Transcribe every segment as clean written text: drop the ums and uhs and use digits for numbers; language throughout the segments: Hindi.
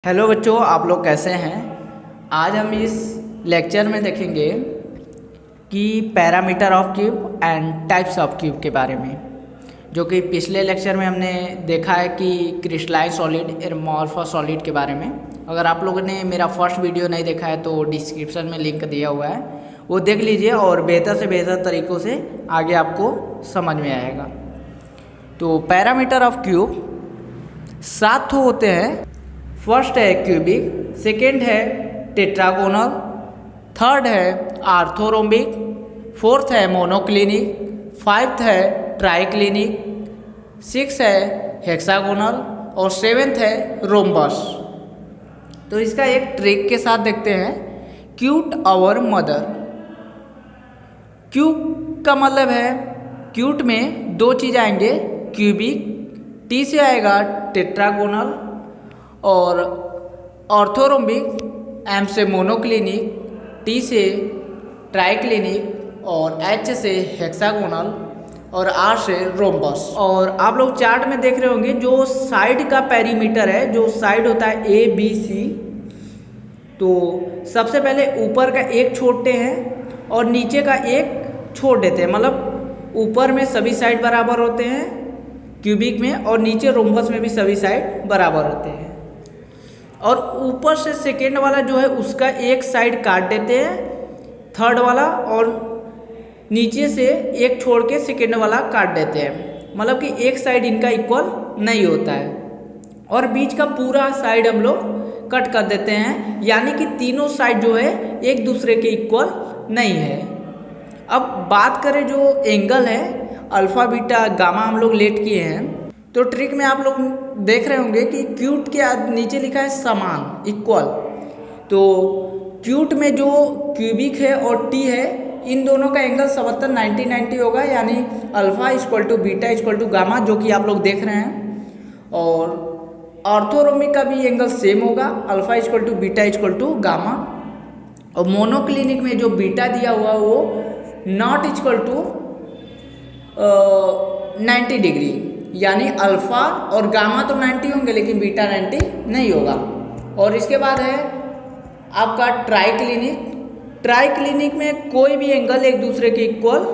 हेलो बच्चों, आप लोग कैसे हैं। आज हम इस लेक्चर में देखेंगे कि parameter of cube and types of cube के बारे में, जो कि पिछले लेक्चर में हमने देखा है कि क्रिस्टलाइन सॉलिड, एमोर्फस सॉलिड के बारे में। अगर आप लोगों ने मेरा फर्स्ट वीडियो नहीं देखा है तो डिस्क्रिप्शन में लिंक दिया हुआ है, वो देख लीजिए और बेहतर से बेहतर तरीक़ों से आगे आपको समझ में आएगा। तो पैरामीटर ऑफ क्यूब 7 होते हैं। फर्स्ट है क्यूबिक, सेकेंड है टेट्रागोनल, थर्ड है आर्थोरोम्बिक, फोर्थ है मोनोक्लिनिक, फाइव्थ है ट्राइक्लिनिक, सिक्स है हेक्सागोनल और सेवेंथ है रोम्बस। तो इसका एक ट्रिक के साथ देखते हैं। Cute our mother. क्यूब का मतलब है, क्यूट में दो चीज़ आएंगे, क्यूबिक, टी से आएगा टेट्रागोनल, और ऑर्थोरोम्बिक, एम से मोनोक्लिनिक, टी से ट्राइक्लिनिक और एच से हेक्सागोनल और आर से रोम्बस। और आप लोग चार्ट में देख रहे होंगे जो साइड का पेरीमीटर है, जो साइड होता है ए बी सी, तो सबसे पहले ऊपर का एक छोड़ते हैं और नीचे का एक छोड़ देते हैं। मतलब ऊपर में सभी साइड बराबर होते हैं क्यूबिक में, और नीचे रोम्बस में भी सभी साइड बराबर होते हैं। और ऊपर से सेकेंड वाला जो है उसका एक साइड काट देते हैं, थर्ड वाला, और नीचे से एक छोड़ के सेकेंड वाला काट देते हैं। मतलब कि एक साइड इनका इक्वल नहीं होता है, और बीच का पूरा साइड हम लोग कट कर देते हैं, यानी कि तीनों साइड जो है एक दूसरे के इक्वल नहीं है। अब बात करें जो एंगल है, अल्फ़ा बीटा गामा हम लोग लेट किए हैं, तो ट्रिक में आप लोग देख रहे होंगे कि क्यूट के नीचे लिखा है समान, इक्वल। तो क्यूट में जो क्यूबिक है और टी है, इन दोनों का एंगल 77 90 होगा, यानी alpha equal to beta equal to gamma, जो कि आप लोग देख रहे हैं। और ऑर्थोरोम्बिक का भी एंगल सेम होगा, alpha equal to beta equal to gamma. और मोनोक्लिनिक में जो बीटा दिया हुआ वो नॉट इक्वल टू 90 डिग्री, यानी अल्फ़ा और गामा तो 90 होंगे लेकिन बीटा 90 नहीं होगा। और इसके बाद है आपका ट्राइक्लिनिक। ट्राइक्लिनिक में कोई भी एंगल एक दूसरे के इक्वल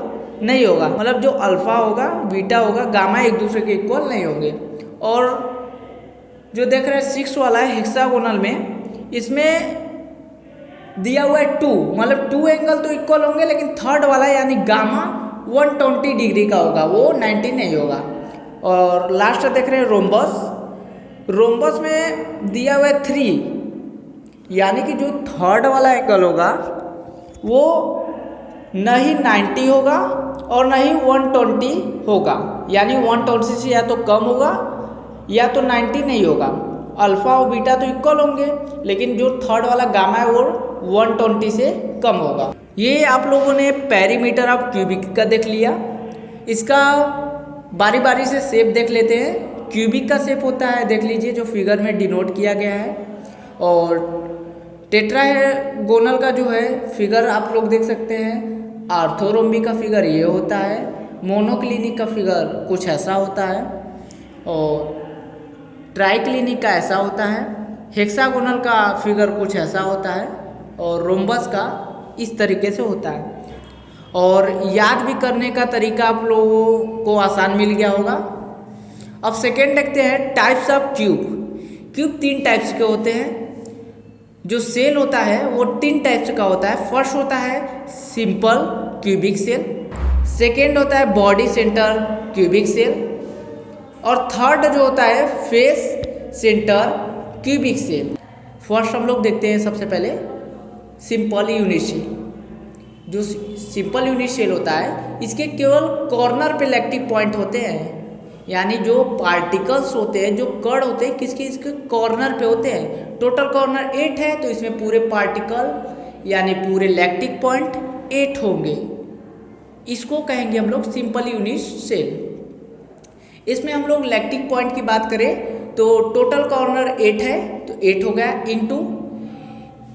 नहीं होगा, मतलब जो अल्फ़ा होगा, बीटा होगा, गामा एक दूसरे के इक्वल नहीं होंगे। और जो देख रहे हैं 6 वाला है हेक्सागोनल में, इसमें दिया हुआ है 2, मतलब 2 एंगल तो इक्वल होंगे, लेकिन थर्ड वाला यानी गामा 120 डिग्री का होगा, वो 90 नहीं होगा। और लास्ट देख रहे हैं रोम्बस। रोम्बस में दिया हुआ है 3, यानी कि जो थर्ड वाला एंगल होगा वो न ही 90 होगा और न ही 120 होगा, यानी 120 से या तो कम होगा या तो 90 नहीं होगा। अल्फ़ा और बीटा तो इक्वल होंगे, लेकिन जो थर्ड वाला गामा है वो 120 से कम होगा। ये आप लोगों ने पेरीमीटर ऑफ क्यूबिक का देख लिया। इसका बारी बारी से शेप देख लेते हैं। क्यूबिक का शेप होता है, देख लीजिए, जो फिगर में डिनोट किया गया है। और टेट्रागोनल का जो है फिगर आप लोग देख सकते हैं। आर्थोरोम्बिक का फिगर ये होता है। मोनोक्लिनिक का फिगर कुछ ऐसा होता है, और ट्राइक्लिनिक का ऐसा होता है। हेक्सागोनल का फिगर कुछ ऐसा होता है, और रोम्बस का इस तरीके से होता है। और याद भी करने का तरीका आप लोगों को आसान मिल गया होगा। अब सेकेंड देखते हैं types of cube. Cube 3 types के होते हैं। जो सेल होता है वो 3 टाइप्स का होता है। फर्स्ट होता है सिंपल क्यूबिक सेल, सेकेंड होता है बॉडी सेंटर क्यूबिक सेल, और थर्ड जो होता है face centre cubic cell. First हम लोग देखते हैं सबसे पहले सिंपल यूनिट सेल। जो सिंपल यूनिट सेल होता है, इसके केवल कॉर्नर पे लैक्टिक पॉइंट होते हैं, यानी जो पार्टिकल्स होते हैं, जो कण होते हैं, किसके इसके कॉर्नर पे होते हैं। टोटल कॉर्नर 8 है, तो इसमें पूरे पार्टिकल यानी पूरे लैक्टिक पॉइंट 8 होंगे। इसको कहेंगे हम लोग सिंपल यूनिट सेल। इसमें हम लोग लैक्टिक पॉइंट की बात करें तो टोटल कॉर्नर 8 है, तो 8 हो गया, इंटू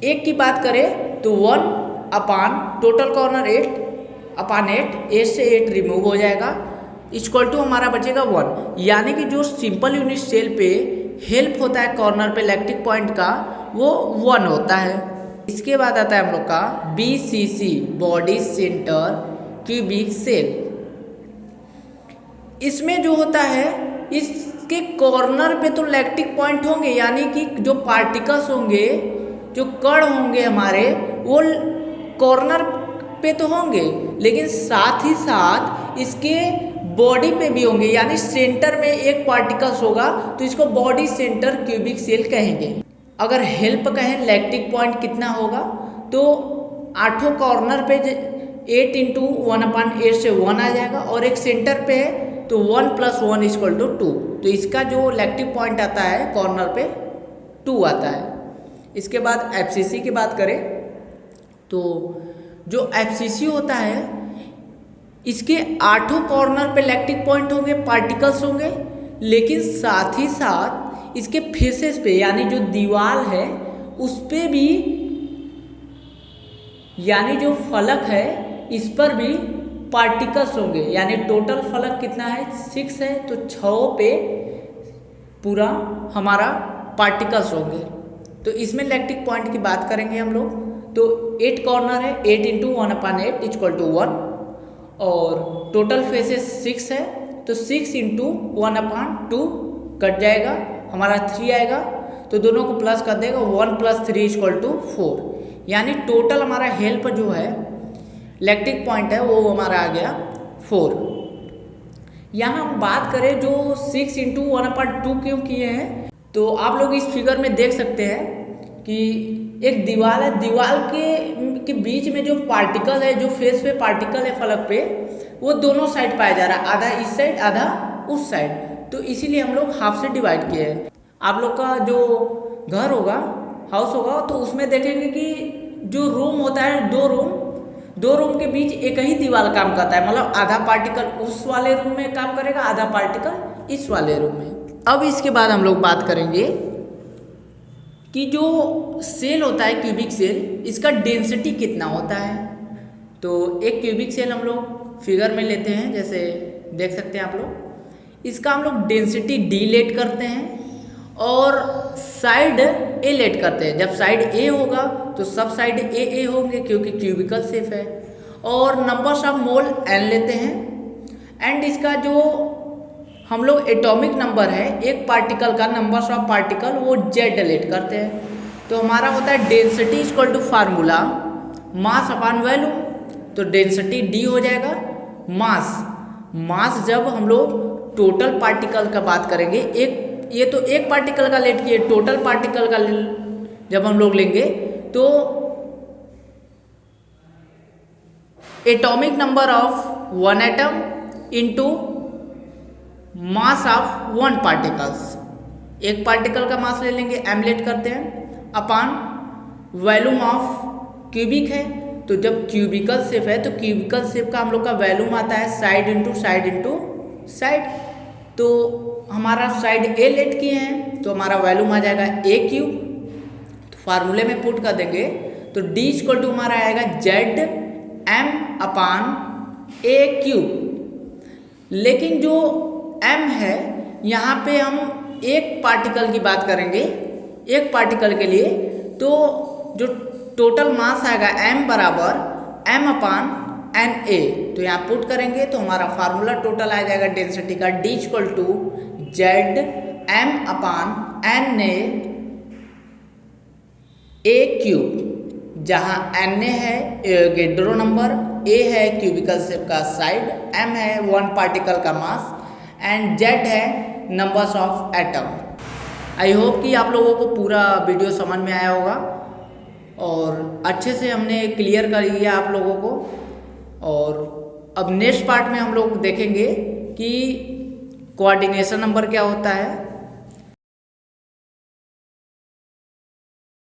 एक की बात करें तो 1 अपान टोटल कॉर्नर 8 अपान 8 से 8 रिमूव हो जाएगा, इक्वल टू हमारा बचेगा 1। यानी कि जो सिंपल यूनिट सेल पे हेल्प होता है कॉर्नर पे इलेक्ट्रिक पॉइंट का वो 1 होता है। इसके बाद आता है हम लोग का BCC body centre cubic cell. इसमें जो होता है इसके कॉर्नर पे तो इलेक्ट्रिक पॉइंट होंगे, यानी कि जो पार्टिकल्स होंगे, जो कण होंगे हमारे, वो कॉर्नर पे तो होंगे, लेकिन साथ ही साथ इसके बॉडी पे भी होंगे, यानी सेंटर में एक पार्टिकल्स होगा तो इसको बॉडी सेंटर क्यूबिक सेल कहेंगे। अगर हेल्प कहें इलेक्ट्रिक पॉइंट कितना होगा तो 8 कॉर्नर पे 8 × 1/8 से 1 आ जाएगा, और एक सेंटर पे है तो 1 + 1 = 2, तो इसका जो इलेक्ट्रिक पॉइंट आता है कॉर्नर पे 2 आता है। इसके बाद FCC की बात करें तो जो FCC होता है इसके 8 कॉर्नर पे इलेक्ट्रिक पॉइंट होंगे, पार्टिकल्स होंगे, लेकिन साथ ही साथ इसके फेसेस पे, यानी जो दीवार है उस पे भी, यानी जो फलक है इस पर भी पार्टिकल्स होंगे, यानी टोटल फलक कितना है 6 है, तो 6 पे पूरा हमारा पार्टिकल्स होंगे। तो इसमें इलेक्ट्रिक पॉइंट की बात करेंगे हम लोग, तो 8 कॉर्नर है, 8 × 1/8 = 1, और टोटल फेसेस 6 है, तो 6 × 1/2 कट जाएगा, हमारा 3 आएगा, तो दोनों को प्लस कर देगा, 1 + 3 = 4, यानी टोटल हमारा हेल्प जो है इलेक्ट्रिक पॉइंट है वो हमारा आ गया 4। यहाँ हम बात करें जो 6 × 1/2 क्यों किए हैं, तो आप लोग इस फिगर में देख सकते हैं कि एक दीवार है, दीवार के बीच में जो पार्टिकल है, जो फेस पे पार्टिकल है फलक पे, वो दोनों साइड पाया जा रहा है, आधा इस साइड आधा उस साइड, तो इसीलिए हम लोग हाफ से डिवाइड किए हैं। आप लोग का जो घर होगा, हाउस होगा, तो उसमें देखेंगे कि जो रूम होता है, दो रूम के बीच एक ही दीवार काम करता है, मतलब आधा पार्टिकल उस वाले रूम में काम करेगा, आधा पार्टिकल इस वाले रूम में। अब इसके बाद हम लोग बात करेंगे कि जो सेल होता है क्यूबिक सेल, इसका डेंसिटी कितना होता है। तो एक क्यूबिक सेल हम लोग फिगर में लेते हैं, जैसे देख सकते हैं आप लोग, इसका हम लोग डेंसिटी D लेट करते हैं और साइड A लेट करते हैं। जब साइड A होगा तो सब साइड A होंगे क्योंकि क्यूबिकल शेप है, और नंबर्स ऑफ मोल N लेते हैं, एंड इसका जो हम लोग एटॉमिक नंबर है एक पार्टिकल का, नंबर्स ऑफ पार्टिकल, वो Z लेट करते हैं। तो हमारा होता है डेंसिटी = फार्मूला मास/वॉल्यूम, तो डेंसिटी D हो जाएगा। मास जब हम लोग टोटल पार्टिकल का बात करेंगे, ये तो एक पार्टिकल का लेट किए, टोटल पार्टिकल का जब हम लोग लेंगे तो atomic number of 1 atom into mass of 1 particles, एक पार्टिकल का मास ले लेंगे, m लेट करते हैं, अपान वॉल्यूम ऑफ क्यूबिक है, तो जब क्यूबिकल शेप है तो क्यूबिकल शेप का हम लोग का वॉल्यूम आता है साइड इंटू साइड, तो हमारा साइड A लेट किए हैं तो हमारा वॉल्यूम आ जाएगा A³, तो फार्मूले में पुट कर देंगे तो D = हमारा आएगा ZM/A³। लेकिन जो M है यहाँ पे हम एक पार्टिकल की बात करेंगे, एक पार्टिकल के लिए, तो जो टोटल मास आएगा M = M/NA, तो यहाँ पुट करेंगे तो हमारा फार्मूला टोटल आ जाएगा डेंसिटी का D = ZM/NA A³, जहाँ Na है एवोगैड्रो नंबर, A है क्यूबिकल शेप का साइड, M है 1 पार्टिकल का मास, एंड Z है numbers of atom. I hope कि आप लोगों को पूरा वीडियो समझ में आया होगा और अच्छे से हमने क्लियर कर दिया आप लोगों को। और अब नेक्स्ट पार्ट में हम लोग देखेंगे कि कोऑर्डिनेशन नंबर क्या होता है,